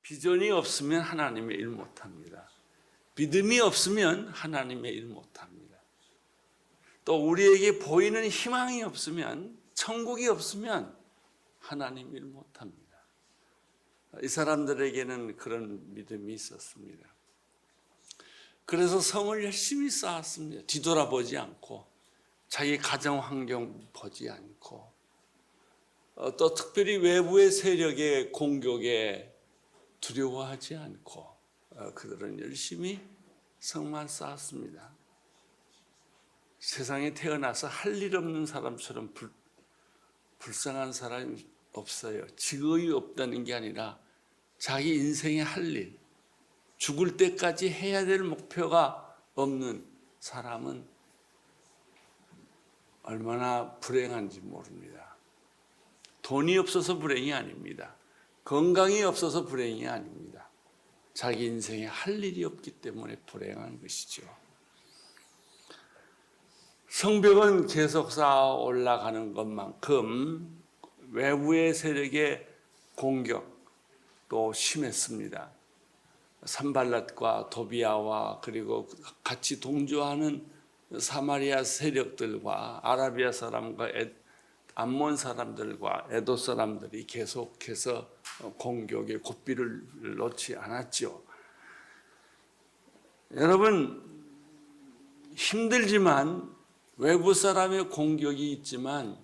비전이 없으면 하나님의 일 못합니다. 믿음이 없으면 하나님의 일 못합니다. 또 우리에게 보이는 희망이 없으면, 천국이 없으면 하나님 일 못합니다. 이 사람들에게는 그런 믿음이 있었습니다. 그래서 성을 열심히 쌓았습니다. 뒤돌아보지 않고, 자기 가정 환경 보지 않고, 또 특별히 외부의 세력의 공격에 두려워하지 않고 그들은 열심히 성만 쌓았습니다. 세상에 태어나서 할 일 없는 사람처럼 불쌍한 사람이 없어요. 직업이 없다는 게 아니라 자기 인생에 할 일, 죽을 때까지 해야 될 목표가 없는 사람은 얼마나 불행한지 모릅니다. 돈이 없어서 불행이 아닙니다. 건강이 없어서 불행이 아닙니다. 자기 인생에 할 일이 없기 때문에 불행한 것이죠. 성벽은 계속 쌓아 올라가는 것만큼 외부의 세력의 공격도 심했습니다. 산발랏과 도비아와 그리고 같이 동조하는 사마리아 세력들과 아라비아 사람과 암몬 사람들과 에도 사람들이 계속해서 공격에 고삐를 놓지 않았죠. 여러분, 힘들지만 외부 사람의 공격이 있지만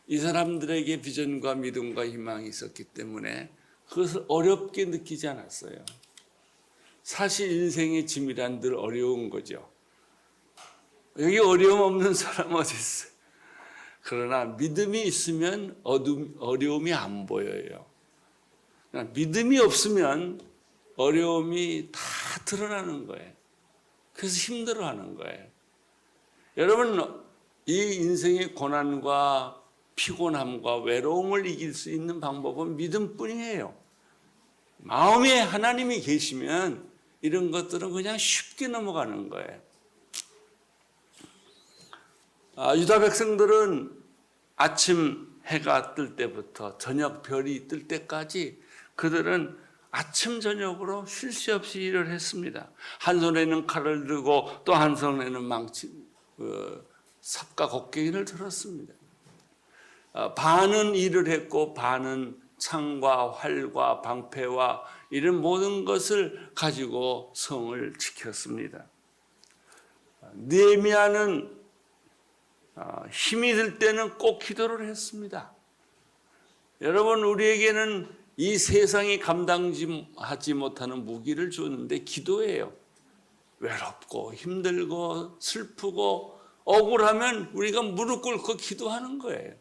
이 사람들에게 비전과 믿음과 희망이 있었기 때문에 그것을 어렵게 느끼지 않았어요. 사실 인생의 짐이란 늘 어려운 거죠. 여기 어려움 없는 사람 어디 있어요? 그러나 믿음이 있으면 어려움이 안 보여요. 믿음이 없으면 어려움이 다 드러나는 거예요. 그래서 힘들어하는 거예요. 여러분, 이 인생의 고난과 피곤함과 외로움을 이길 수 있는 방법은 믿음뿐이에요. 마음에 하나님이 계시면 이런 것들은 그냥 쉽게 넘어가는 거예요. 유다 백성들은 아침 해가 뜰 때부터 저녁 별이 뜰 때까지 그들은 아침 저녁으로 쉴 새 없이 일을 했습니다. 한 손에는 칼을 들고 또 한 손에는 삽과 곡괭이를 들었습니다. 반은 일을 했고 반은 창과 활과 방패와 이런 모든 것을 가지고 성을 지켰습니다. 느헤미야는 힘이 들 때는 꼭 기도를 했습니다. 여러분, 우리에게는 이 세상이 감당하지 못하는 무기를 주었는데 기도예요. 외롭고 힘들고 슬프고 억울하면 우리가 무릎 꿇고 기도하는 거예요.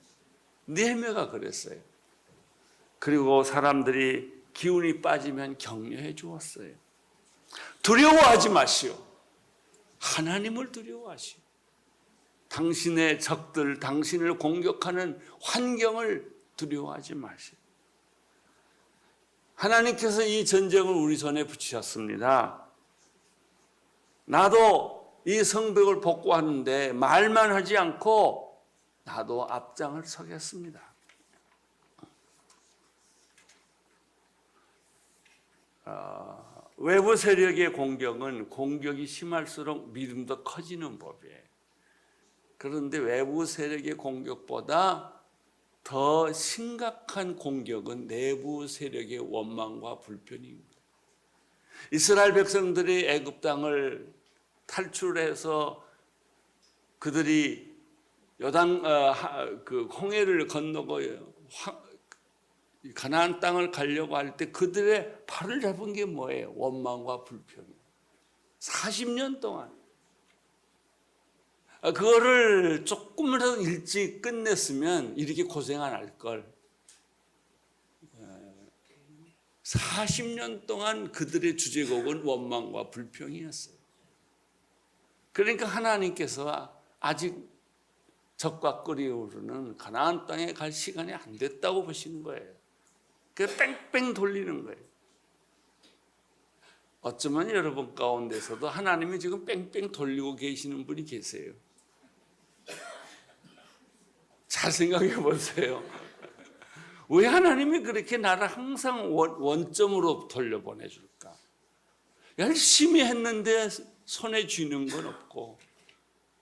느헤미야가 그랬어요. 그리고 사람들이 기운이 빠지면 격려해 주었어요. 두려워하지 마시오. 하나님을 두려워하시오. 당신의 적들, 당신을 공격하는 환경을 두려워하지 마시오. 하나님께서 이 전쟁을 우리 손에 붙이셨습니다. 나도 이 성벽을 복구하는데 말만 하지 않고 나도 앞장을 서겠습니다. 외부 세력의 공격은 공격이 심할수록 믿음도 커지는 법이에요. 그런데 외부 세력의 공격보다 더 심각한 공격은 내부 세력의 원망과 불편입니다. 이스라엘 백성들이 애굽 땅을 탈출해서 그들이 홍해를 건너고 가나안 땅을 가려고 할 때 그들의 발을 잡은 게 뭐예요? 원망과 불편이에요. 40년 동안. 그거를 조금이라도 일찍 끝냈으면 이렇게 고생 안 할 걸. 40년 동안 그들의 주제곡은 원망과 불평이었어요. 그러니까 하나님께서 아직 적과 끓이오르는 가나안 땅에 갈 시간이 안 됐다고 보시는 거예요. 그래서 뺑뺑 돌리는 거예요. 어쩌면 여러분 가운데서도 하나님이 지금 뺑뺑 돌리고 계시는 분이 계세요. 잘 생각해 보세요. 왜 하나님이 그렇게 나를 항상 원점으로 돌려보내줄까? 열심히 했는데 손에 쥐는 건 없고,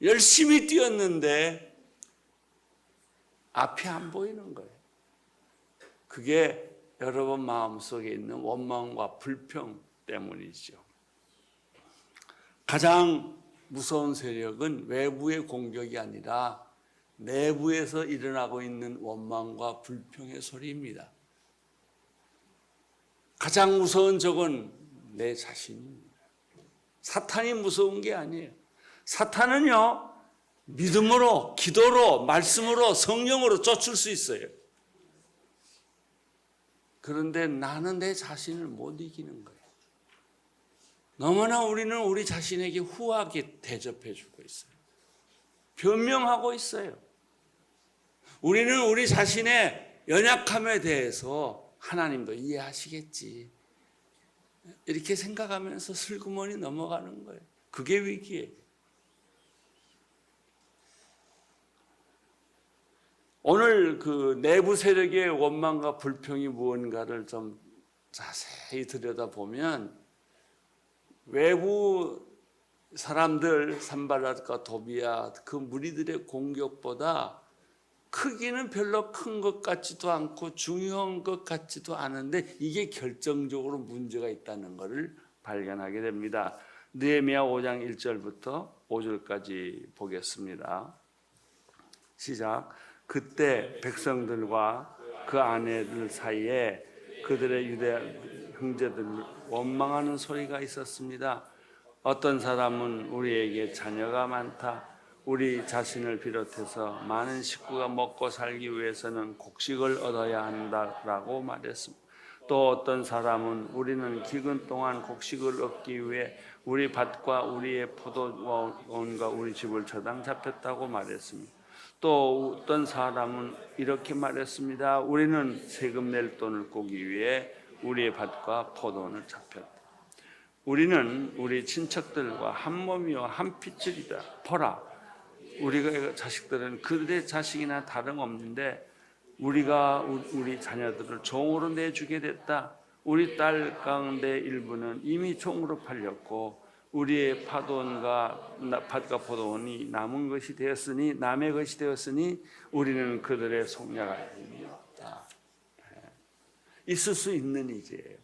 열심히 뛰었는데 앞이 안 보이는 거예요. 그게 여러분 마음속에 있는 원망과 불평 때문이죠. 가장 무서운 세력은 외부의 공격이 아니라 내부에서 일어나고 있는 원망과 불평의 소리입니다. 가장 무서운 적은 내 자신입니다. 사탄이 무서운 게 아니에요. 사탄은요, 믿음으로, 기도로, 말씀으로, 성령으로 쫓을 수 있어요. 그런데 나는 내 자신을 못 이기는 거예요. 너무나 우리는 우리 자신에게 후하게 대접해 주고 있어요. 변명하고 있어요. 우리는 우리 자신의 연약함에 대해서 하나님도 이해하시겠지, 이렇게 생각하면서 슬그머니 넘어가는 거예요. 그게 위기예요. 오늘 그 내부 세력의 원망과 불평이 무언가를 좀 자세히 들여다보면 외부 사람들 산발랏과 도비야 그 무리들의 공격보다 크기는 별로 큰 것 같지도 않고 중요한 것 같지도 않은데 이게 결정적으로 문제가 있다는 것을 발견하게 됩니다. 느헤미야 5장 1절부터 5절까지 보겠습니다. 시작. 그때 백성들과 그 아내들 사이에 그들의 유대 형제들 원망하는 소리가 있었습니다. 어떤 사람은 우리에게 자녀가 많다, 우리 자신을 비롯해서 많은 식구가 먹고 살기 위해서는 곡식을 얻어야 한다라고 말했습니다. 또 어떤 사람은 우리는 기근 동안 곡식을 얻기 위해 우리 밭과 우리의 포도원과 우리 집을 저당 잡혔다고 말했습니다. 또 어떤 사람은 이렇게 말했습니다. 우리는 세금 낼 돈을 꾸기 위해 우리의 밭과 포도원을 잡혔다. 우리는 우리 친척들과 한 몸이요 한 핏줄이다. 보라, 우리가 자식들은 그들의 자식이나 다름없는데 우리가 우리 자녀들을 종으로 내주게 됐다. 우리 딸 가운데 일부는 이미 종으로 팔렸고 우리의 밭과 포도원이 남은 것이 되었으니 남의 것이 되었으니 우리는 그들의 속량할 힘이 없다. 있을 수 있는 일이에요.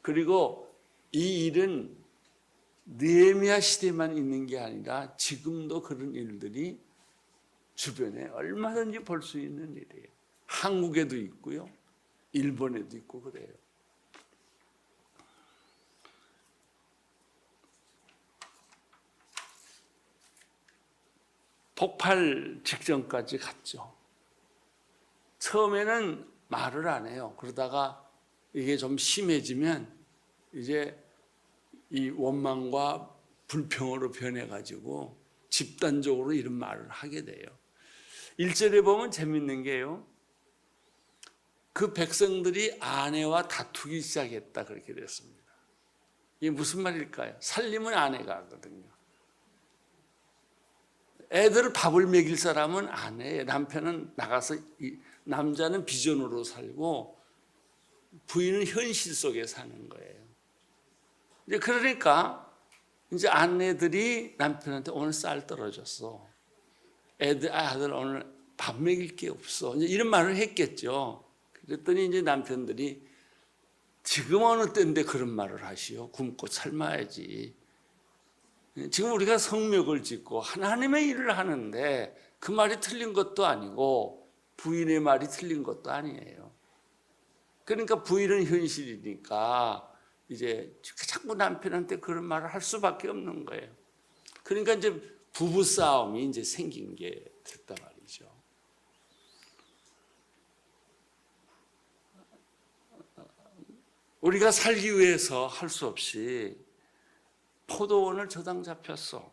그리고 이 일은 느헤미야 시대만 있는 게 아니라 지금도 그런 일들이 주변에 얼마든지 볼 수 있는 일이에요. 한국에도 있고요, 일본에도 있고 그래요. 폭발 직전까지 갔죠. 처음에는 말을 안 해요. 그러다가 이게 좀 심해지면 이제 이 원망과 불평으로 변해가지고 집단적으로 이런 말을 하게 돼요. 1절에 보면 재밌는 게요, 그 백성들이 아내와 다투기 시작했다 그렇게 됐습니다. 이게 무슨 말일까요? 살림은 아내가 하거든요. 애들을 밥을 먹일 사람은 아내예요. 남편은 나가서 남자는 비전으로 살고 부인은 현실 속에 사는 거예요. 이제 그러니까 이제 아내들이 남편한테 오늘 쌀 떨어졌어, 아들 오늘 밥 먹일 게 없어, 이제 이런 말을 했겠죠. 그랬더니 이제 남편들이 지금 어느 때인데 그런 말을 하시오? 굶고 삶아야지. 지금 우리가 성묘를 짓고 하나님의 일을 하는데 그 말이 틀린 것도 아니고 부인의 말이 틀린 것도 아니에요. 그러니까 부인은 현실이니까 이제 자꾸 남편한테 그런 말을 할 수밖에 없는 거예요. 그러니까 이제 부부 싸움이 이제 생긴 게 됐단 말이죠. 우리가 살기 위해서 할 수 없이 포도원을 저당 잡혔어.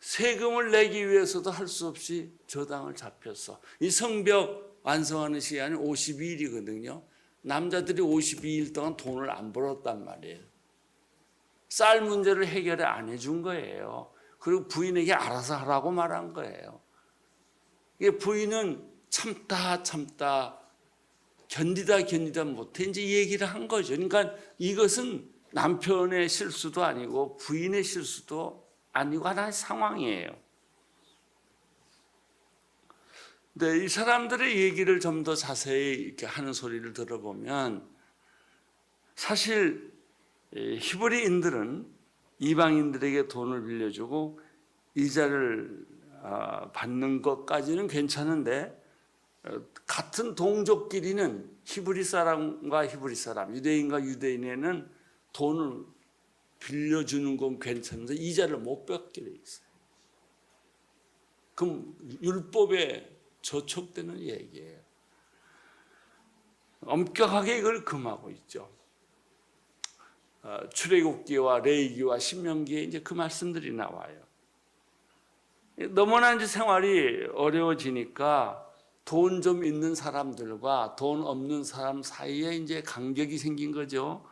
세금을 내기 위해서도 할 수 없이 저당을 잡혔어. 이 성벽 완성하는 시간이 52일이거든요. 남자들이 52일 동안 돈을 안 벌었단 말이에요. 쌀 문제를 해결 안 해준 거예요. 그리고 부인에게 알아서 하라고 말한 거예요. 이게 부인은 참다 견디다 못해 이제 얘기를 한 거죠. 그러니까 이것은 남편의 실수도 아니고 부인의 실수도 아니고 하나의 상황이에요. 근데 이 사람들의 얘기를 좀 더 자세히 이렇게 하는 소리를 들어보면 사실 히브리인들은 이방인들에게 돈을 빌려주고 이자를 받는 것까지는 괜찮은데 같은 동족끼리는 히브리 사람과 히브리 사람, 유대인과 유대인에는 돈을 빌려주는 건 괜찮은데 이자를 못 받게 돼 있어요. 그럼 율법에 저촉되는 얘기예요. 엄격하게 이걸 금하고 있죠. 출애굽기와 레위기와 신명기에 이제 그 말씀들이 나와요. 너무나 이제 생활이 어려워지니까 돈 좀 있는 사람들과 돈 없는 사람 사이에 이제 간격이 생긴 거죠.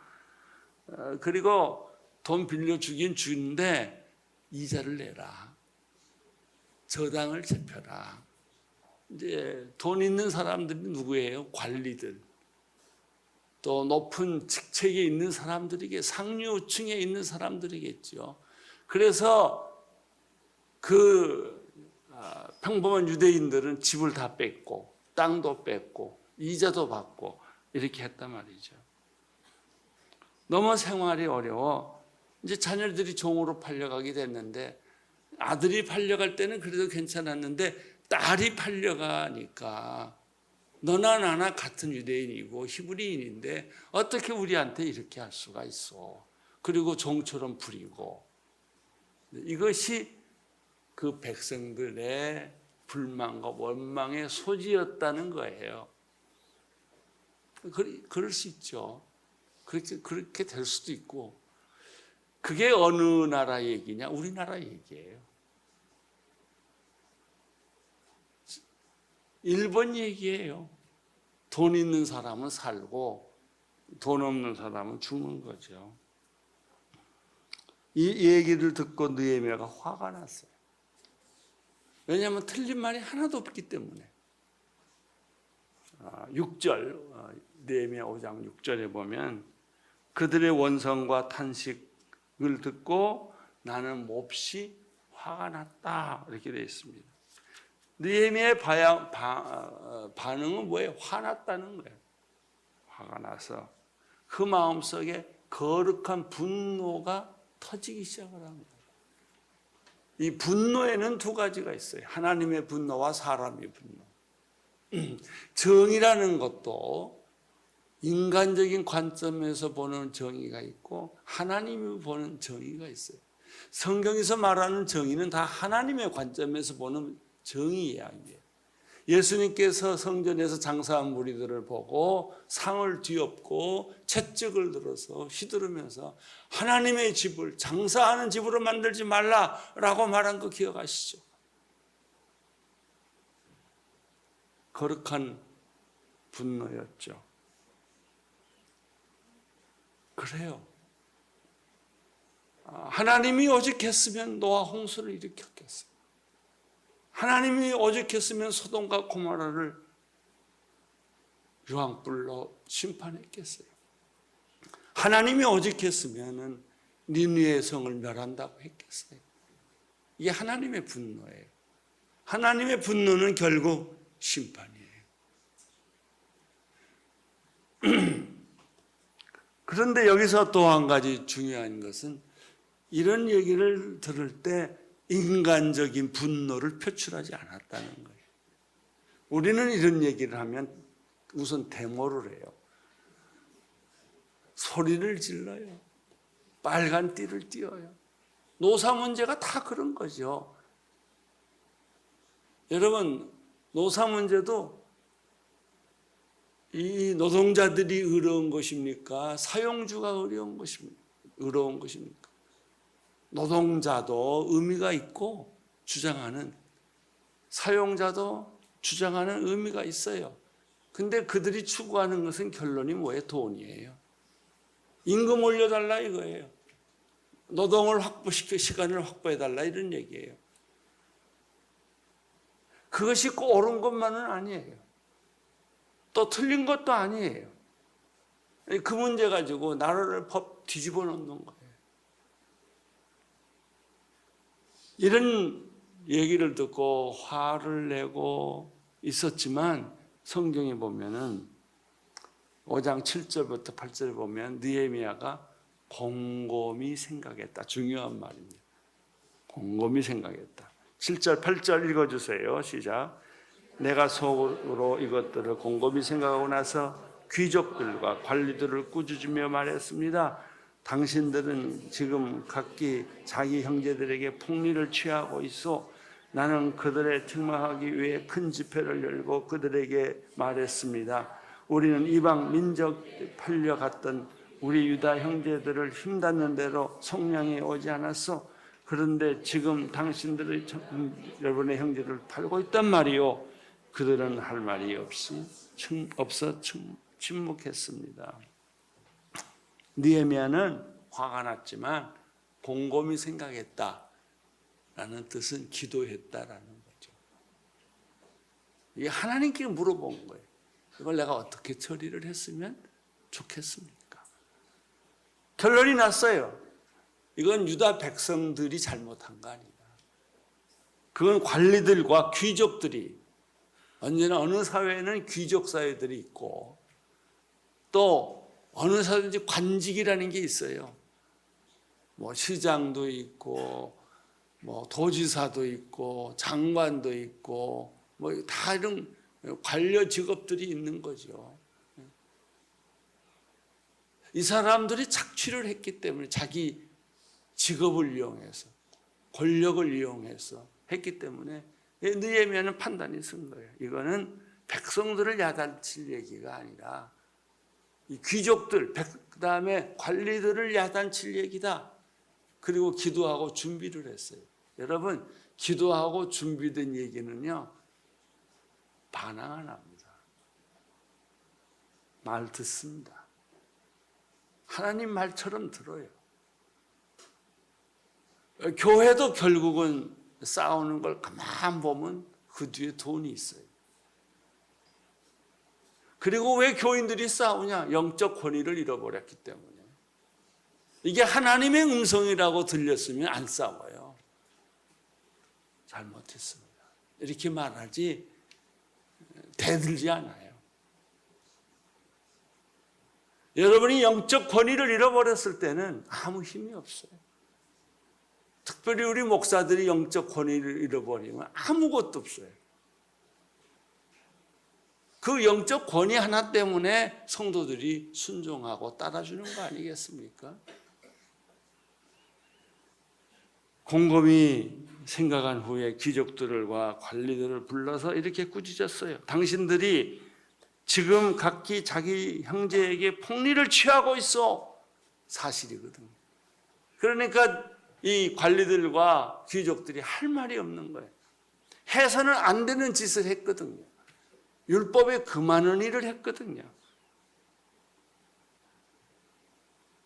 그리고 돈 빌려주긴 주는데 이자를 내라. 저당을 잡혀라. 이제 돈 있는 사람들이 누구예요? 관리들. 또 높은 직책에 있는 사람들에게 상류층에 있는 사람들이겠죠. 그래서 그 평범한 유대인들은 집을 다 뺏고 땅도 뺏고 이자도 받고 이렇게 했단 말이죠. 너무 생활이 어려워 이제 자녀들이 종으로 팔려가게 됐는데 아들이 팔려갈 때는 그래도 괜찮았는데 딸이 팔려가니까 너나 나나 같은 유대인이고 히브리인인데 어떻게 우리한테 이렇게 할 수가 있어. 그리고 종처럼 부리고 이것이 그 백성들의 불만과 원망의 소지였다는 거예요. 그럴 수 있죠. 그렇게 될 수도 있고 그게 어느 나라 얘기냐? 우리나라 얘기예요. 일본 얘기예요. 돈 있는 사람은 살고 돈 없는 사람은 죽는 거죠. 이 얘기를 듣고 느헤미야가 화가 났어요. 왜냐하면 틀린 말이 하나도 없기 때문에. 6절 느헤미야 5장 6절에 보면 그들의 원성과 탄식을 듣고 나는 몹시 화가 났다 이렇게 되어 있습니다. 느헤미야의 반응은 뭐예요? 화났다는 거예요. 화가 나서 그 마음속에 거룩한 분노가 터지기 시작을 합니다. 이 분노에는 두 가지가 있어요. 하나님의 분노와 사람의 분노. 정의라는 것도 인간적인 관점에서 보는 정의가 있고 하나님이 보는 정의가 있어요. 성경에서 말하는 정의는 다 하나님의 관점에서 보는 정의 이야기예요. 예수님께서 성전에서 장사한 무리들을 보고 상을 뒤엎고 채찍을 들어서 휘두르면서 하나님의 집을 장사하는 집으로 만들지 말라라고 말한 거 기억하시죠? 거룩한 분노였죠. 그래요. 하나님이 오직 했으면 노아 홍수를 일으켰겠어요. 하나님이 오직했으면 소돔과 고모라를 유황불로 심판했겠어요. 하나님이 오직했으면 니느웨의 성을 멸한다고 했겠어요. 이게 하나님의 분노예요. 하나님의 분노는 결국 심판이에요. 그런데 여기서 또 한 가지 중요한 것은 이런 얘기를 들을 때 인간적인 분노를 표출하지 않았다는 거예요. 우리는 이런 얘기를 하면 우선 데모를 해요. 소리를 질러요. 빨간 띠를 띄어요. 노사 문제가 다 그런 거죠. 여러분, 노사 문제도 이 노동자들이 의로운 것입니까? 사용주가 의로운 것입니까? 노동자도 의미가 있고 주장하는 사용자도 주장하는 의미가 있어요. 근데 그들이 추구하는 것은 결론이 뭐예요? 돈이에요. 임금 올려달라 이거예요. 노동을 확보시켜 시간을 확보해달라 이런 얘기예요. 그것이 꼭 옳은 것만은 아니에요. 또 틀린 것도 아니에요. 그 문제 가지고 나라를 법 뒤집어 놓는 거예요. 이런 얘기를 듣고 화를 내고 있었지만 성경에 보면은 5장 7절부터 8절에 보면 느헤미야가 곰곰이 생각했다. 중요한 말입니다. 곰곰이 생각했다. 7절 8절 읽어주세요. 시작. 내가 속으로 이것들을 곰곰이 생각하고 나서 귀족들과 관리들을 꾸짖으며 말했습니다. 당신들은 지금 각기 자기 형제들에게 폭리를 취하고 있어. 나는 그들을 책망하기 위해 큰 집회를 열고 그들에게 말했습니다. 우리는 이방 민족 팔려갔던 우리 유다 형제들을 힘닿는 대로 속량해 오지 않았어. 그런데 지금 당신들의 여러분의 형제를 팔고 있단 말이요. 그들은 할 말이 없어 침묵했습니다. 느헤미야는 화가 났지만 곰곰이 생각했다라는 뜻은 기도했다라는 거죠. 이게 하나님께 물어본 거예요. 이걸 내가 어떻게 처리를 했으면 좋겠습니까? 결론이 났어요. 이건 유다 백성들이 잘못한 거 아니다. 그건 관리들과 귀족들이, 언제나 어느 사회에는 귀족 사회들이 있고 또 어느 사회든지 관직이라는 게 있어요. 뭐 시장도 있고 뭐 도지사도 있고 장관도 있고 뭐 다 이런 관료 직업들이 있는 거죠. 이 사람들이 착취를 했기 때문에 자기 직업을 이용해서 권력을 이용해서 했기 때문에 느헤미야는 판단이 쓴 거예요. 이거는 백성들을 야단칠 얘기가 아니라 이 귀족들, 그다음에 관리들을 야단칠 얘기다. 그리고 기도하고 준비를 했어요. 여러분, 기도하고 준비된 얘기는요, 반항 안 합니다. 말 듣습니다. 하나님 말처럼 들어요. 교회도 결국은 싸우는 걸 가만 보면 그 뒤에 돈이 있어요. 그리고 왜 교인들이 싸우냐? 영적 권위를 잃어버렸기 때문에. 이게 하나님의 음성이라고 들렸으면 안 싸워요. 잘못했습니다. 이렇게 말하지 대들지 않아요. 여러분이 영적 권위를 잃어버렸을 때는 아무 힘이 없어요. 특별히 우리 목사들이 영적 권위를 잃어버리면 아무것도 없어요. 그 영적 권위 하나 때문에 성도들이 순종하고 따라주는 거 아니겠습니까? 곰곰이 생각한 후에 귀족들과 관리들을 불러서 이렇게 꾸짖었어요. 당신들이 지금 각기 자기 형제에게 폭리를 취하고 있어. 사실이거든요. 그러니까 이 관리들과 귀족들이 할 말이 없는 거예요. 해서는 안 되는 짓을 했거든요. 율법에 금하는 일을 했거든요.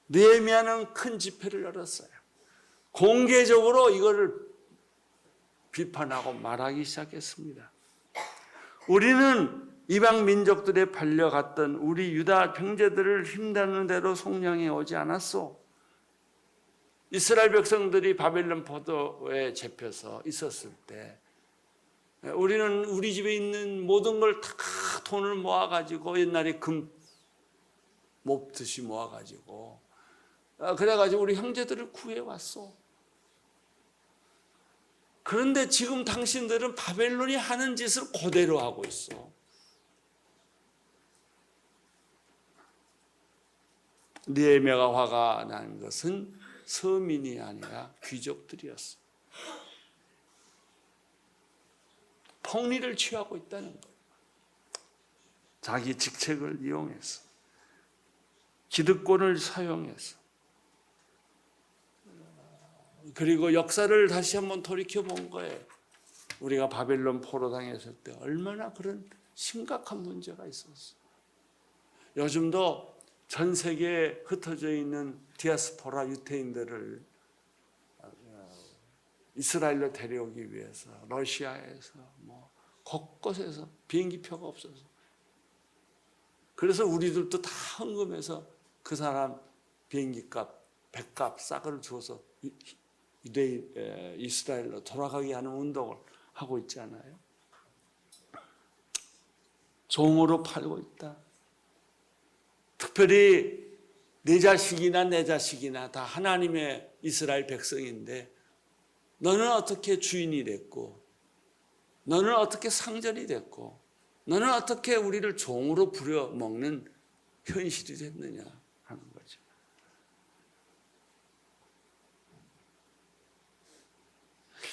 느헤미야는 큰 집회를 열었어요. 공개적으로 이거를 비판하고 말하기 시작했습니다. 우리는 이방 민족들에 팔려갔던 우리 유다 형제들을 힘닿는 대로 속량해 오지 않았소. 이스라엘 백성들이 바벨론 포도에 잡혀서 있었을 때 우리는 우리 집에 있는 모든 걸 다 돈을 모아가지고 옛날에 금 몹듯이 모아가지고 그래가지고 우리 형제들을 구해왔어. 그런데 지금 당신들은 바벨론이 하는 짓을 그대로 하고 있어. 느헤미야가 화가 난 것은 서민이 아니라 귀족들이었어. 폭리를 취하고 있다는 거예요. 자기 직책을 이용해서 기득권을 사용해서 그리고 역사를 다시 한번 돌이켜본 거예요. 우리가 바벨론 포로 당했을 때 얼마나 그런 심각한 문제가 있었어. 요즘도 전 세계에 흩어져 있는 디아스포라 유태인들을 이스라엘로 데려오기 위해서 러시아에서 뭐 곳곳에서 비행기표가 없어서. 그래서 우리들도 다 헌금해서 그 사람 비행기값, 배값 싸그를 주어서 이스라엘로 돌아가게 하는 운동을 하고 있지 않아요? 종으로 팔고 있다. 특별히 내 자식이나 내 자식이나 다 하나님의 이스라엘 백성인데 너는 어떻게 주인이 됐고 너는 어떻게 상전이 됐고 너는 어떻게 우리를 종으로 부려먹는 현실이 됐느냐 하는 거죠.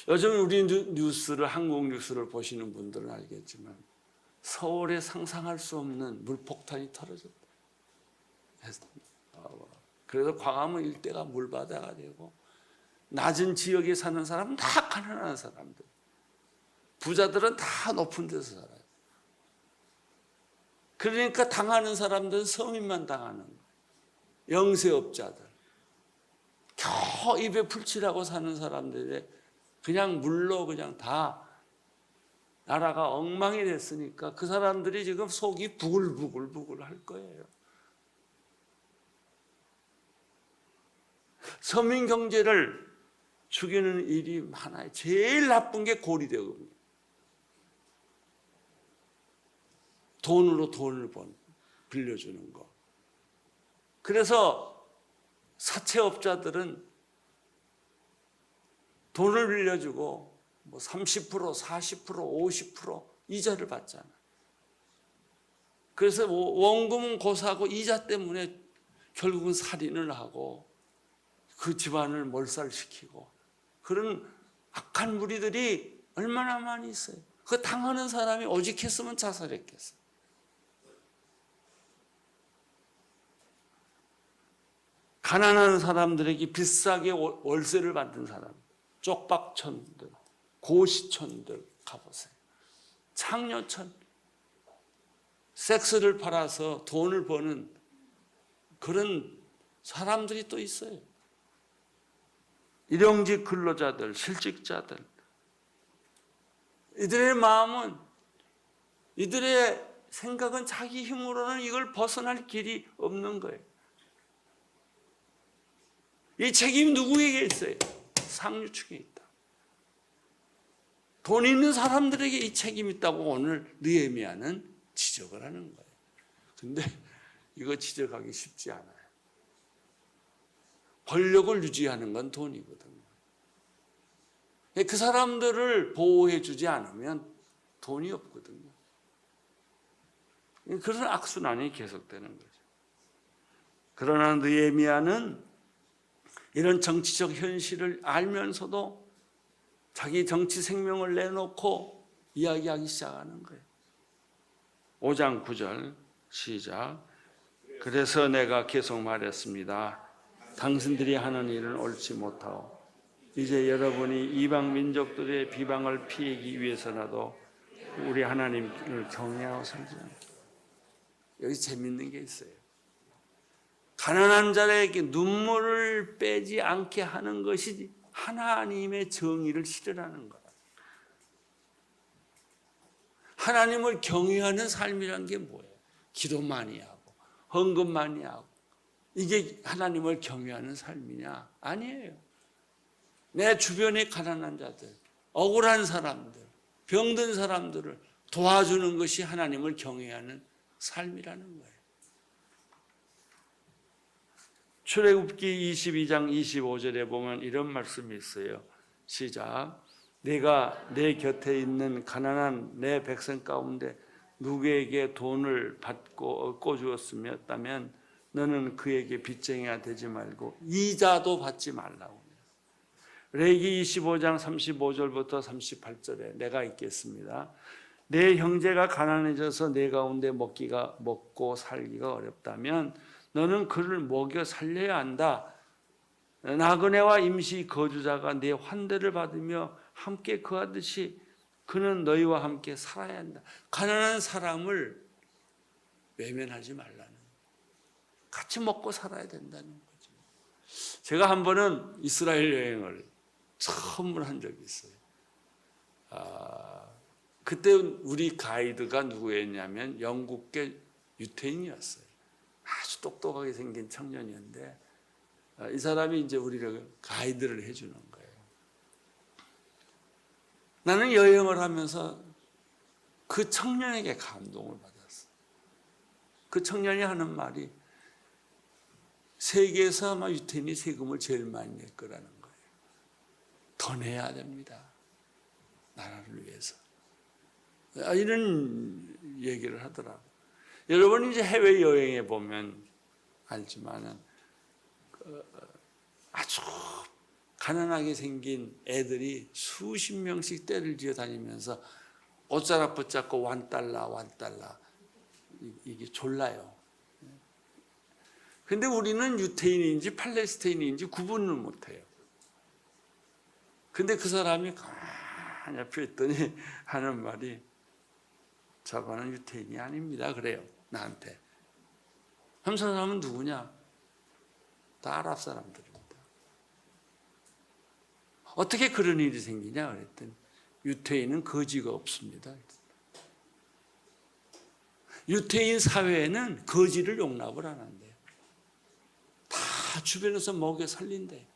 요즘 우리 뉴스를 한국 뉴스를 보시는 분들은 알겠지만 서울에 상상할 수 없는 물폭탄이 터져졌다. 그래서 광화문 일대가 물바다가 되고 낮은 지역에 사는 사람은 다 가난한 사람들, 부자들은 다 높은 데서 살아요. 그러니까 당하는 사람들은 서민만 당하는 거예요. 영세업자들, 겨우 입에 풀칠하고 사는 사람들이 그냥 물로 그냥 다 나라가 엉망이 됐으니까 그 사람들이 지금 속이 부글부글 할 거예요. 서민 경제를 죽이는 일이 많아요. 제일 나쁜 게 고리대금이에요. 돈으로 돈을 빌려주는 거. 그래서 사채업자들은 돈을 빌려주고 뭐 30%, 40%, 50% 이자를 받잖아요. 그래서 원금은 고사하고 이자 때문에 결국은 살인을 하고 그 집안을 몰살시키고 그런 악한 무리들이 얼마나 많이 있어요. 그 당하는 사람이 오직했으면 자살했겠어요. 가난한 사람들에게 비싸게 월세를 받는 사람, 쪽박촌들, 고시촌들 가보세요. 창녀촌, 섹스를 팔아서 돈을 버는 그런 사람들이 또 있어요. 일용직 근로자들, 실직자들, 이들의 마음은, 이들의 생각은 자기 힘으로는 이걸 벗어날 길이 없는 거예요. 이 책임이 누구에게 있어요? 상류층에 있다. 돈 있는 사람들에게 이 책임이 있다고 오늘 느헤미야는 지적을 하는 거예요. 근데 이거 지적하기 쉽지 않아요. 권력을 유지하는 건 돈이거든요. 그 사람들을 보호해 주지 않으면 돈이 없거든요. 그런 악순환이 계속되는 거죠. 그러나 느헤미야는 이런 정치적 현실을 알면서도 자기 정치 생명을 내놓고 이야기하기 시작하는 거예요. 5장 9절 시작. 그래서 내가 계속 말했습니다. 당신들이 하는 일은 옳지 못하오. 이제 여러분이 이방 민족들의 비방을 피하기 위해서라도 우리 하나님을 경외하고 살지 않게. 여기 재밌는 게 있어요. 가난한 자에게 눈물을 빼지 않게 하는 것이 하나님의 정의를 실현하는 거다. 하나님을 경외하는 삶이란 게 뭐예요? 기도 많이 하고 헌금 많이 하고 이게 하나님을 경외하는 삶이냐? 아니에요. 내 주변에 가난한 자들, 억울한 사람들, 병든 사람들을 도와주는 것이 하나님을 경외하는 삶이라는 거예요. 출애굽기 22장 25절에 보면 이런 말씀이 있어요. 시작. 내가 내 곁에 있는 가난한 내 백성 가운데 누구에게 돈을 받고 꿔주었으면 너는 그에게 빚쟁이가 되지 말고 이자도 받지 말라고. 레위기 25장 35절부터 38절에 내가 읽겠습니다. 내 형제가 가난해져서 내 가운데 먹고 살기가 어렵다면 너는 그를 먹여 살려야 한다. 나그네와 임시 거주자가 내 환대를 받으며 함께 거하듯이 그는 너희와 함께 살아야 한다. 가난한 사람을 외면하지 말라는, 같이 먹고 살아야 된다는 거죠. 제가 한 번은 이스라엘 여행을 처음으로 한 적이 있어요. 그때 우리 가이드가 누구였냐면 영국계 유태인이었어요. 아주 똑똑하게 생긴 청년이었는데 이 사람이 이제 우리를 가이드를 해주는 거예요. 나는 여행을 하면서 그 청년에게 감동을 받았어. 그 청년이 하는 말이 세계에서 아마 유태인이 세금을 제일 많이 낼 거라는 거예요. 더 내야 됩니다. 나라를 위해서. 이런 얘기를 하더라고요. 여러분 이제 해외여행에 보면 알지만은 아주 가난하게 생긴 애들이 수십 명씩 떼를 지어 다니면서 옷자락 붙잡고 $1 이게 졸라요. 근데 우리는 유태인인지 팔레스타인인지 구분을 못해요. 근데 그 사람이 가만히 옆에 있더니 하는 말이 저거는 유태인이 아닙니다. 그래요. 나한테. 그 사람은 누구냐? 다 아랍 사람들입니다. 어떻게 그런 일이 생기냐? 그랬더니 유태인은 거지가 없습니다. 유태인 사회에는 거지를 용납을 안 한대요. 다 주변에서 먹여 살린대요.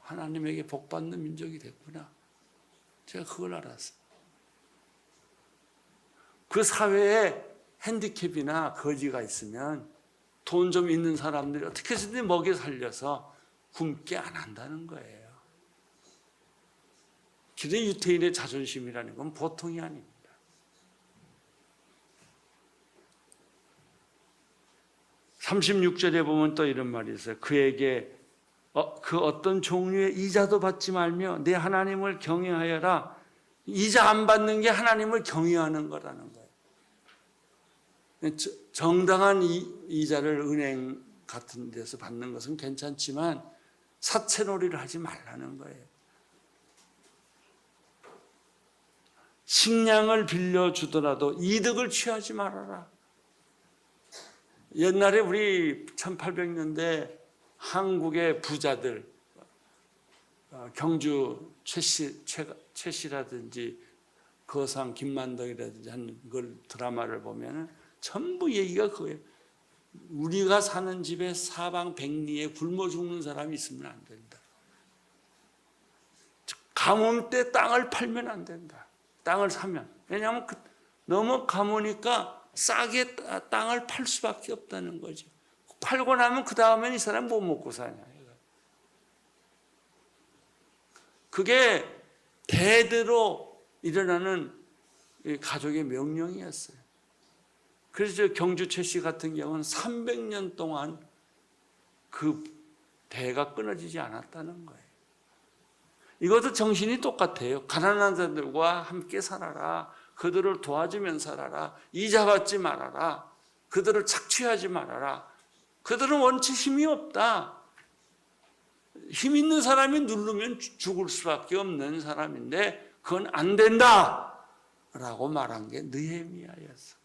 하나님에게 복받는 민족이 됐구나. 제가 그걸 알았어요. 그 사회에 핸디캡이나 거지가 있으면 돈 좀 있는 사람들이 어떻게 해서든 먹여 살려서 굶게 안 한다는 거예요. 기대 유태인의 자존심이라는 건 보통이 아닙니다. (36절에) 보면 또 이런 말이 있어요. 그에게 그 어떤 종류의 이자도 받지 말며 내 하나님을 경외하여라. 이자 안 받는 게 하나님을 경외하는 거라는 거예요. 정당한 이자를 은행 같은 데서 받는 것은 괜찮지만 사채놀이를 하지 말라는 거예요. 식량을 빌려주더라도 이득을 취하지 말아라. 옛날에 우리 1800년대 한국의 부자들, 경주 최씨라든지 거상 김만덕이라든지 하는 걸 드라마를 보면 전부 얘기가 그거예요. 우리가 사는 집에 사방백리에 굶어 죽는 사람이 있으면 안 된다. 가뭄 때 땅을 팔면 안 된다. 땅을 사면. 왜냐하면 너무 가무니까 싸게 땅을 팔 수밖에 없다는 거죠. 팔고 나면 그 다음엔 이 사람 뭐 먹고 사냐. 그게 대대로 일어나는 가족의 명령이었어요. 그래서 경주 최씨 같은 경우는 300년 동안 그 대가 끊어지지 않았다는 거예요. 이것도 정신이 똑같아요. 가난한 자들과 함께 살아라. 그들을 도와주면 살아라. 이자 받지 말아라. 그들을 착취하지 말아라. 그들은 원체 힘이 없다. 힘 있는 사람이 누르면 죽을 수밖에 없는 사람인데 그건 안 된다 라고 말한 게 느헤미야였어.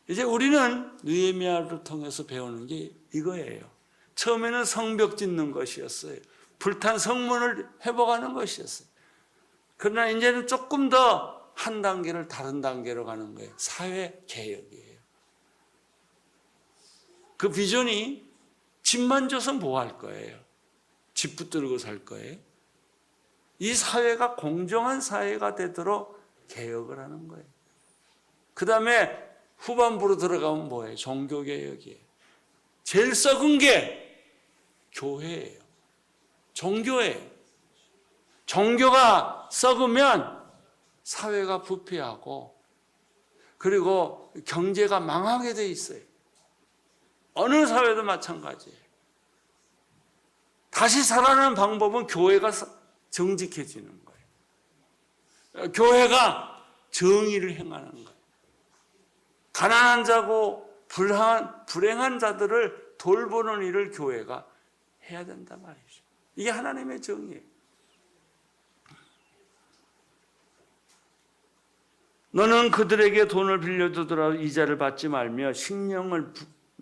이제 우리는 느헤미야를 통해서 배우는 게 이거예요. 처음에는 성벽 짓는 것이었어요. 불탄 성문을 회복하는 것이었어요. 그러나 이제는 조금 더 한 단계를 다른 단계로 가는 거예요. 사회 개혁이에요. 그 비전이 집만 줘서 뭐 할 거예요? 집 붙들고 살 거예요? 이 사회가 공정한 사회가 되도록 개혁을 하는 거예요. 그 다음에 후반부로 들어가면 뭐예요? 종교개혁이에요. 제일 썩은 게 교회예요. 종교예요. 종교가 썩으면 사회가 부패하고 그리고 경제가 망하게 돼 있어요. 어느 사회도 마찬가지예요. 다시 살아나는 방법은 교회가 정직해지는 거예요. 교회가 정의를 행하는 거예요. 가난한 자고 불행한 자들을 돌보는 일을 교회가 해야 된단 말이죠. 이게 하나님의 정의예요. 너는 그들에게 돈을 빌려주더라도 이자를 받지 말며 식량을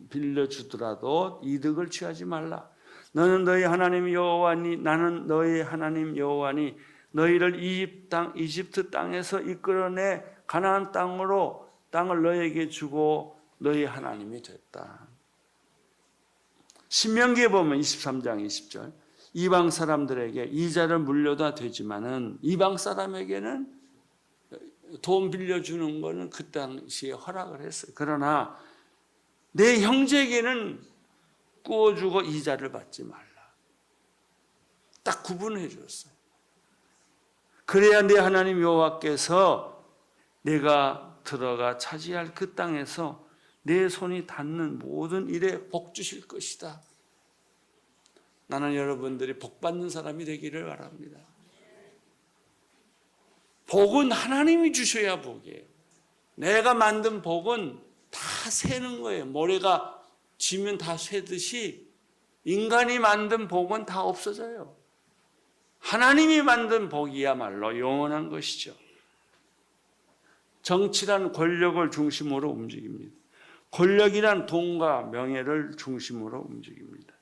빌려주더라도 이득을 취하지 말라. 너는 너희 하나님 여호와니 나는 너희 하나님 여호와니 너희를 이집트 땅에서 이끌어내 가나안 땅을 너희에게 주고 너희 하나님이 됐다. 신명기에 보면 23장 20절 이방 사람들에게 이자를 물려다 되지만은 이방 사람에게는 돈 빌려주는 거는 그 당시에 허락을 했어요. 그러나 내 형제에게는 구워주고 이자를 받지 말라. 딱 구분해 줬어요. 그래야 내 하나님 여호와께서 내가 들어가 차지할 그 땅에서 내 손이 닿는 모든 일에 복 주실 것이다. 나는 여러분들이 복 받는 사람이 되기를 바랍니다. 복은 하나님이 주셔야 복이에요. 내가 만든 복은 다 새는 거예요. 모래가 지면 다 새듯이 인간이 만든 복은 다 없어져요. 하나님이 만든 복이야말로 영원한 것이죠. 정치란 권력을 중심으로 움직입니다. 권력이란 돈과 명예를 중심으로 움직입니다.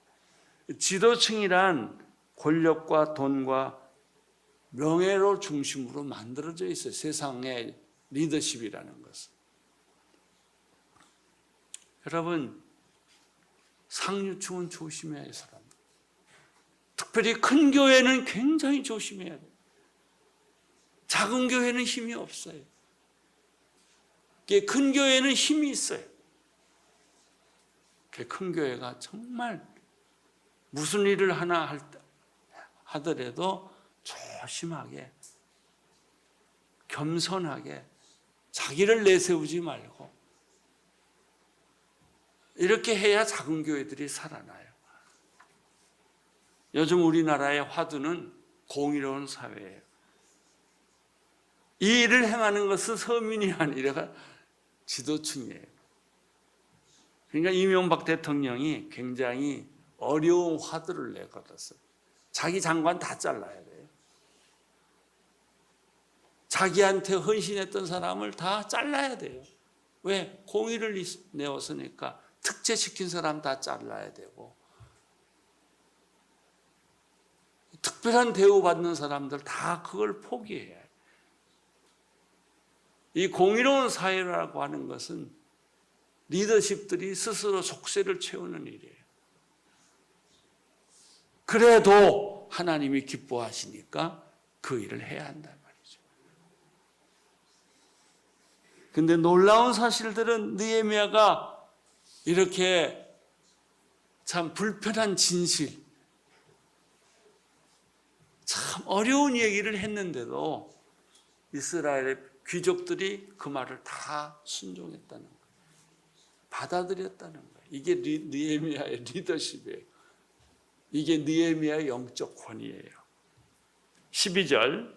지도층이란 권력과 돈과 명예로 중심으로 만들어져 있어요. 세상의 리더십이라는 것은. 여러분, 상류층은 조심해야 해요, 사람. 특별히 큰 교회는 굉장히 조심해야 돼요. 작은 교회는 힘이 없어요. 큰 교회는 힘이 있어요. 큰 교회가 정말 무슨 일을 하나 하더라도 조심하게, 겸손하게, 자기를 내세우지 말고 이렇게 해야 작은 교회들이 살아나요. 요즘 우리나라의 화두는 공의로운 사회예요. 이 일을 행하는 것은 서민이 아니라 지도층이에요. 그러니까 이명박 대통령이 굉장히 어려운 화두를 내걸었어요. 자기 장관 다 잘라야 돼요. 자기한테 헌신했던 사람을 다 잘라야 돼요. 왜? 공의를 내었으니까 특채시킨 사람 다 잘라야 되고 특별한 대우받는 사람들 다 그걸 포기해야 해요. 이 공의로운 사회라고 하는 것은 리더십들이 스스로 속세를 채우는 일이에요. 그래도 하나님이 기뻐하시니까 그 일을 해야 한단 말이죠. 근데 놀라운 사실들은 느헤미야가 이렇게 참 불편한 진실, 참 어려운 얘기를 했는데도 이스라엘의 귀족들이 그 말을 다 순종했다는 거예요. 받아들였다는 거예요. 이게 느헤미야의 리더십이에요. 이게 느헤미야의 영적 권위예요. 12절,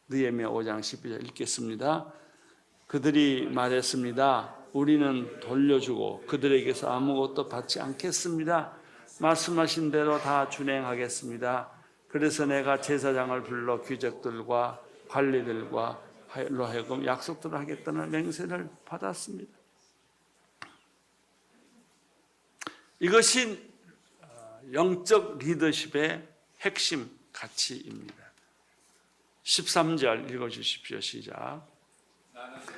느헤미야 5장 12절 읽겠습니다. 그들이 말했습니다. 우리는 돌려주고 그들에게서 아무것도 받지 않겠습니다. 말씀하신 대로 다 준행하겠습니다. 그래서 내가 제사장을 불러 귀족들과 관리들과 하여금 약속들을 하겠다는 맹세를 받았습니다. 이것이 영적 리더십의 핵심 가치입니다. 13절 읽어주십시오. 시작.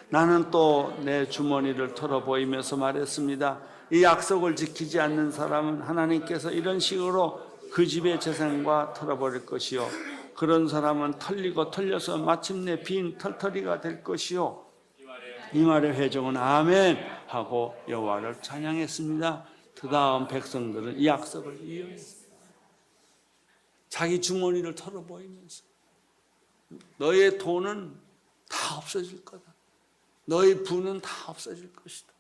나는 또 내 주머니를 털어 보이면서 말했습니다. 이 약속을 지키지 않는 사람은 하나님께서 이런 식으로 그 집의 재산과 털어버릴 것이요 그런 사람은 털리고 털려서 마침내 빈 털터리가 될 것이요. 이 말의 회종은 아멘 하고 여호와를 찬양했습니다. 그 다음 백성들은 이 약속을 이어했습니다. 자기 주머니를 털어보이면서 너의 돈은 다 없어질 거다. 너의 부는 다 없어질 것이다.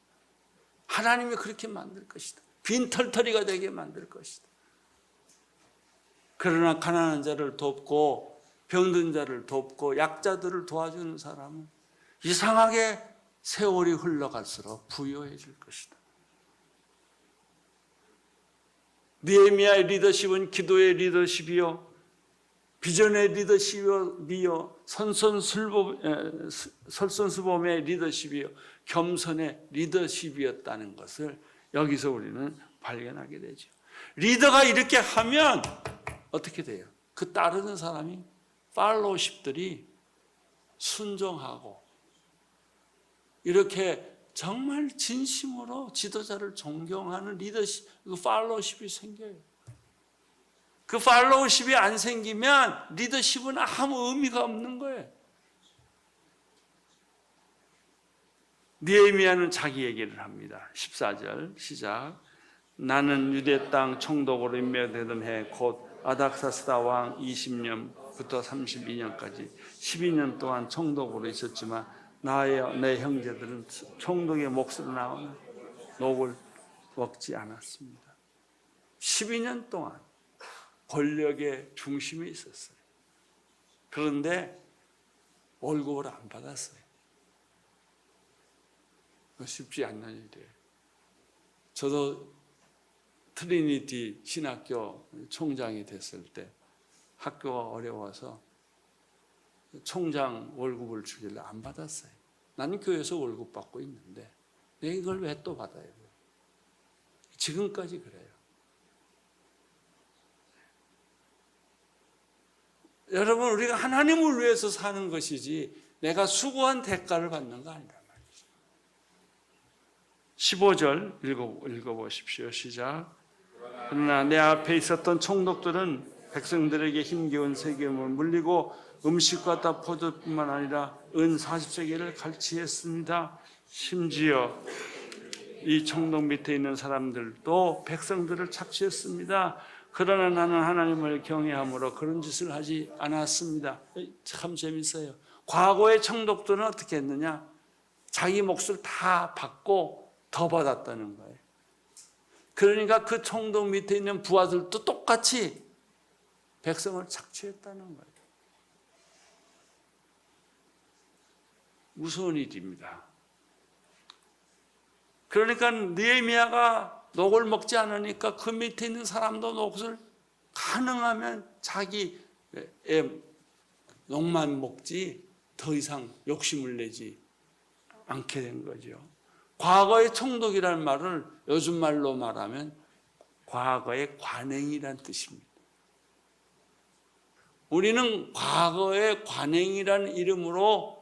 하나님이 그렇게 만들 것이다. 빈 털터리가 되게 만들 것이다. 그러나 가난한 자를 돕고 병든 자를 돕고 약자들을 도와주는 사람은 이상하게 세월이 흘러갈수록 부유해질 것이다. 느헤미야의 리더십은 기도의 리더십이요 비전의 리더십이요 설선수범의 리더십이요 겸손의 리더십이었다는 것을 여기서 우리는 발견하게 되죠. 리더가 이렇게 하면 어떻게 돼요? 그 따르는 사람이 팔로우십들이 순종하고 이렇게 정말 진심으로 지도자를 존경하는 리더십, 그 팔로우십이 생겨요. 그 팔로우십이 안 생기면 리더십은 아무 의미가 없는 거예요. 느헤미야는 자기 얘기를 합니다. 14절 시작. 나는 유대 땅 총독으로 임명되던 해 곧 아닥사스다 왕 20년부터 32년까지 12년 동안 총독으로 있었지만 나의 내 형제들은 총독의 몫으로 나오는 녹을 먹지 않았습니다. 12년 동안 권력의 중심에 있었어요. 그런데 월급을 안 받았어요. 쉽지 않는 일이에요. 저도 트리니티 신학교 총장이 됐을 때 학교가 어려워서 총장 월급을 주길래 안 받았어요. 나는 교회에서 월급 받고 있는데 내가 이걸 왜 또 받아야 돼요? 지금까지 그래요. 여러분, 우리가 하나님을 위해서 사는 것이지 내가 수고한 대가를 받는 거 아니다. 15절 읽어보십시오. 시작. 그러나 내 앞에 있었던 총독들은 백성들에게 힘겨운 세금을 물리고 음식과 다 포도뿐만 아니라 은 40세겔을 갈취했습니다. 심지어 이 총독 밑에 있는 사람들도 백성들을 착취했습니다. 그러나 나는 하나님을 경외함으로 그런 짓을 하지 않았습니다. 참 재밌어요. 과거의 총독들은 어떻게 했느냐? 자기 몫을 다 받고 더 받았다는 거예요. 그러니까 그 총독 밑에 있는 부하들도 똑같이 백성을 착취했다는 거예요. 무서운 일입니다. 그러니까 느헤미야가 녹을 먹지 않으니까 그 밑에 있는 사람도 녹을 가능하면 자기의 녹만 먹지 더 이상 욕심을 내지 않게 된 거죠. 과거의 총독이라는 말을 요즘 말로 말하면 과거의 관행이란 뜻입니다. 우리는 과거의 관행이라는 이름으로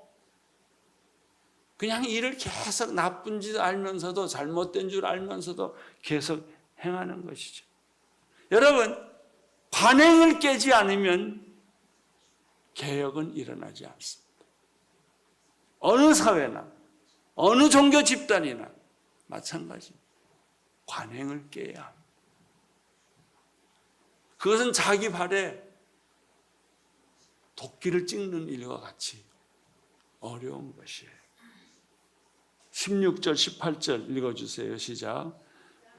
그냥 일을 계속 나쁜 짓 알면서도 잘못된 줄 알면서도 계속 행하는 것이죠. 여러분, 관행을 깨지 않으면 개혁은 일어나지 않습니다. 어느 사회나 어느 종교 집단이나 마찬가지입니다. 관행을 깨야 합니다. 그것은 자기 발에 도끼를 찍는 일과 같이 어려운 것이에요. 16절, 18절 읽어주세요. 시작.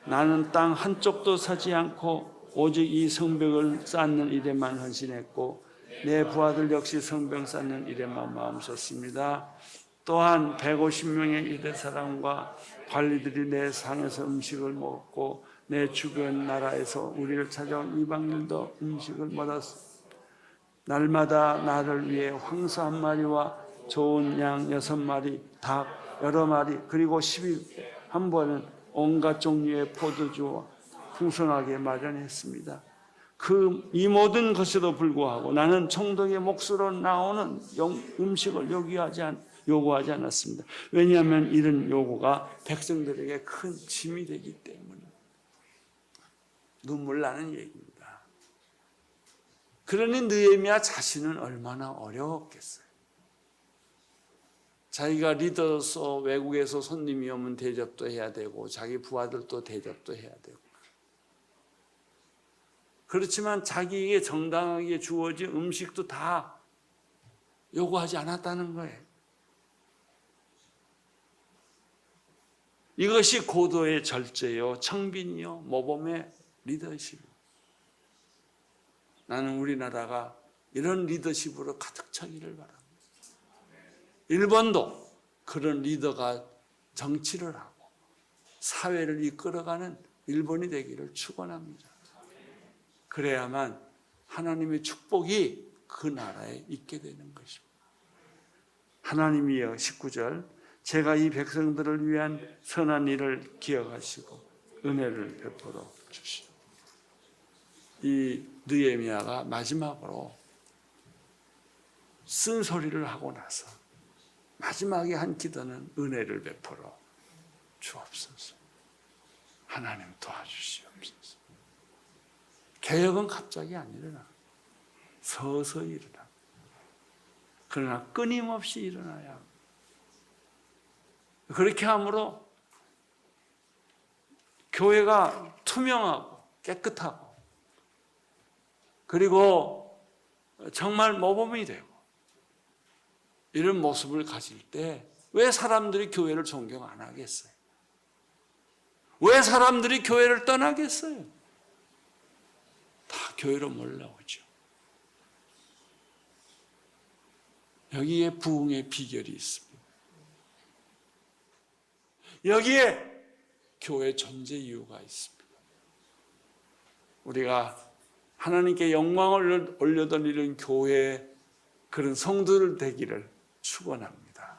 나는 땅 한쪽도 사지 않고 오직 이 성벽을 쌓는 일에만 헌신했고 내 부하들 역시 성벽 쌓는 일에만 마음 썼습니다. 또한 150명의 유대 사람과 관리들이 내 상에서 음식을 먹었고 내 주변 나라에서 우리를 찾아온 이방인도 음식을 먹었습니다. 날마다 나를 위해 황소 한 마리와 좋은 양 6마리, 닭 여러 마리, 그리고 10일 한 번은 온갖 종류의 포도주와 풍성하게 마련했습니다. 이 모든 것에도 불구하고 나는 총독의 몫으로 나오는 음식을 요구하지 않았습니다. 왜냐하면 이런 요구가 백성들에게 큰 짐이 되기 때문에. 눈물 나는 얘기입니다. 그러니 느헤미야 자신은 얼마나 어려웠겠어요. 자기가 리더로서 외국에서 손님이 오면 대접도 해야 되고 자기 부하들도 대접도 해야 되고, 그렇지만 자기에게 정당하게 주어진 음식도 다 요구하지 않았다는 거예요. 이것이 고도의 절제요, 청빈이요, 모범의 리더십입니다. 나는 우리나라가 이런 리더십으로 가득 차기를 바랍니다. 일본도 그런 리더가 정치를 하고 사회를 이끌어가는 일본이 되기를 축원합니다. 그래야만 하나님의 축복이 그 나라에 있게 되는 것입니다. 하나님이여, 19절, 제가 이 백성들을 위한 선한 일을 기억하시고 은혜를 베풀어 주시오. 이 느헤미야가 마지막으로 쓴소리를 하고 나서 마지막에 한 기도는 은혜를 베풀어 주옵소서. 하나님 도와주시옵소서. 개혁은 갑자기 안 일어나. 서서히 일어나. 그러나 끊임없이 일어나야 합니다. 그렇게 함으로 교회가 투명하고 깨끗하고 그리고 정말 모범이 되고 이런 모습을 가질 때 왜 사람들이 교회를 존경 안 하겠어요? 왜 사람들이 교회를 떠나겠어요? 다 교회로 몰려오죠. 여기에 부흥의 비결이 있습니다. 여기에 교회 존재 이유가 있습니다. 우리가 하나님께 영광을 올려드리는 교회의 그런 성도들 되기를 축원합니다.